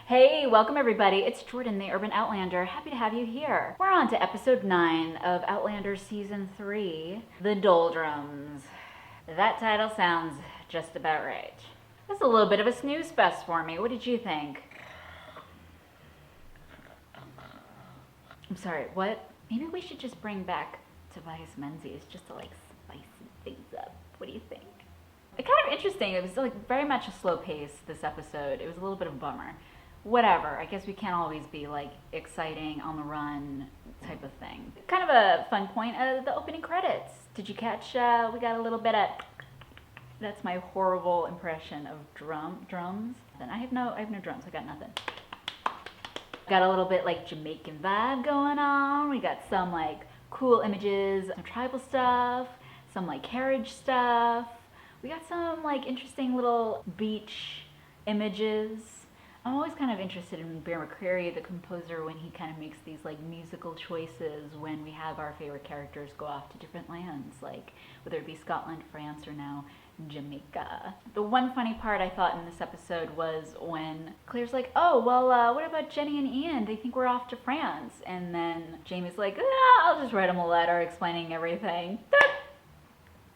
Hey, welcome everybody. It's Jordan, the Urban Outlander. Happy to have you here. We're on to episode 9 of Outlander season 3, The Doldrums. That title sounds just about right. That's a little bit of a snooze fest for me. What did you think? I'm sorry, what? Maybe we should just bring back Tobias Menzies just to spice things up. What do you think? It's kind of interesting. It was very much a slow pace this episode. It was a little bit of a bummer. Whatever. I guess we can't always be exciting, on the run type of thing. Kind of a fun point of the opening credits. Did you catch? We got a little bit of. That's my horrible impression of drums. Then I have no drums. I got nothing. Got a little bit Jamaican vibe going on. We got some cool images, some tribal stuff, some carriage stuff. We got some interesting little beach images. I'm always kind of interested in Bear McCreary, the composer, when he kind of makes these musical choices when we have our favorite characters go off to different lands, whether it be Scotland, France, or now Jamaica. The one funny part I thought in this episode was when Claire's oh, well, what about Jenny and Ian? They think we're off to France. And then Jamie's I'll just write them a letter explaining everything.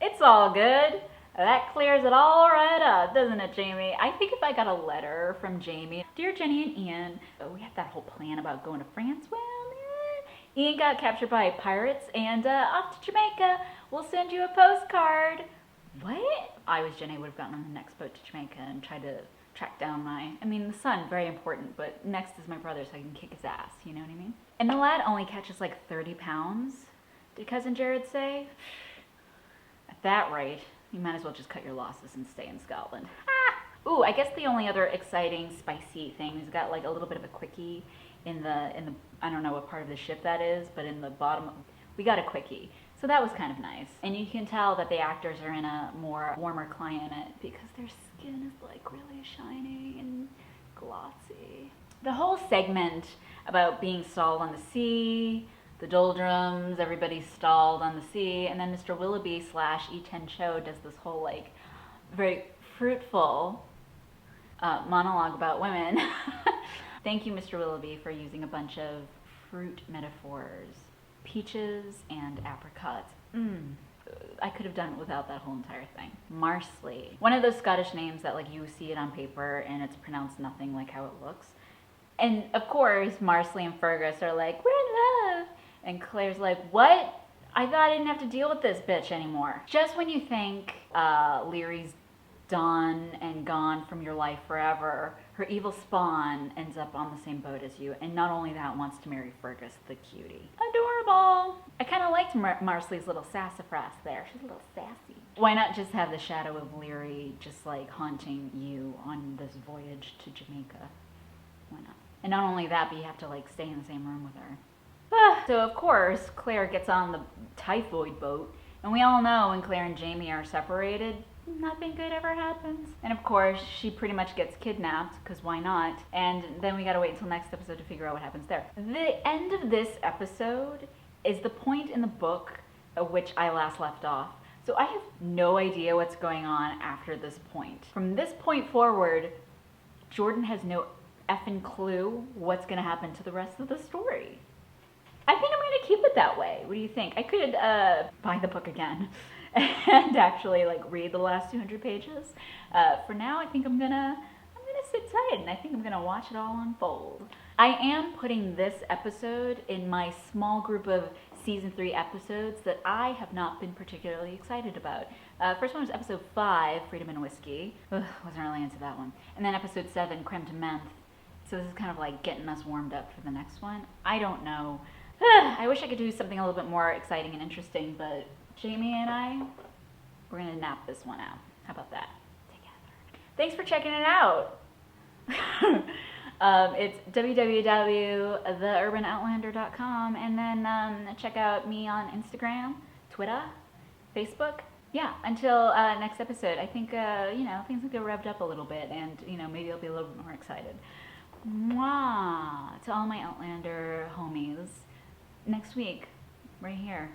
It's all good. That clears it all right up, doesn't it, Jamie? I think if I got a letter from Jamie, Dear Jenny and Ian, we had that whole plan about going to France. Well, Ian got captured by pirates and off to Jamaica. We'll send you a postcard. What? I was Jenny, would have gotten on the next boat to Jamaica and tried to track down the son, very important, but next is my brother so I can kick his ass, you know what I mean? And the lad only catches 30 pounds, did Cousin Jared say? At that rate, you might as well just cut your losses and stay in Scotland. Ooh, I guess the only other exciting, spicy thing is got a little bit of a quickie in the I don't know what part of the ship that is, but in the bottom, we got a quickie. So that was kind of nice. And you can tell that the actors are in a more warmer climate because their skin is really shiny and glossy. The whole segment about being stalled on the sea, the Doldrums, everybody's stalled on the sea, and then Mr. Willoughby / E10 Cho does this whole very fruitful monologue about women. Thank you, Mr. Willoughby, for using a bunch of fruit metaphors. Peaches and apricots. I could have done it without that whole entire thing. Marsley. One of those Scottish names that you see it on paper and it's pronounced nothing like how it looks. And of course, Marsley and Fergus are we're in love. And Claire's what? I thought I didn't have to deal with this bitch anymore. Just when you think Leery's done and gone from your life forever, her evil spawn ends up on the same boat as you. And not only that, wants to marry Fergus, the cutie. Adorable. I kind of liked Marsley's little sassafras there. She's a little sassy. Why not just have the shadow of Leery just haunting you on this voyage to Jamaica? Why not? And not only that, but you have to stay in the same room with her. So of course, Claire gets on the typhoid boat, and we all know when Claire and Jamie are separated, nothing good ever happens. And of course, she pretty much gets kidnapped, because why not? And then we gotta wait until next episode to figure out what happens there. The end of this episode is the point in the book at which I last left off. So I have no idea what's going on after this point. From this point forward, Jordan has no effing clue what's gonna happen to the rest of the story. I think I'm going to keep it that way. What do you think? I could buy the book again and actually read the last 200 pages. For now, I think I'm gonna sit tight and I think I'm gonna watch it all unfold. I am putting this episode in my small group of season 3 episodes that I have not been particularly excited about. First one was episode 5, Freedom and Whiskey. Ugh, wasn't really into that one. And then episode 7, Creme de Menthe. So this is kind of getting us warmed up for the next one. I don't know. I wish I could do something a little bit more exciting and interesting, but Jamie and we're going to nap this one out. How about that? Together. Thanks for checking it out. It's www.theurbanoutlander.com, and then check out me on Instagram, Twitter, Facebook. Yeah, until next episode. I think, things will get revved up a little bit, and, maybe I'll be a little bit more excited. Mwah! To all my Outlander homies. Next week, right here.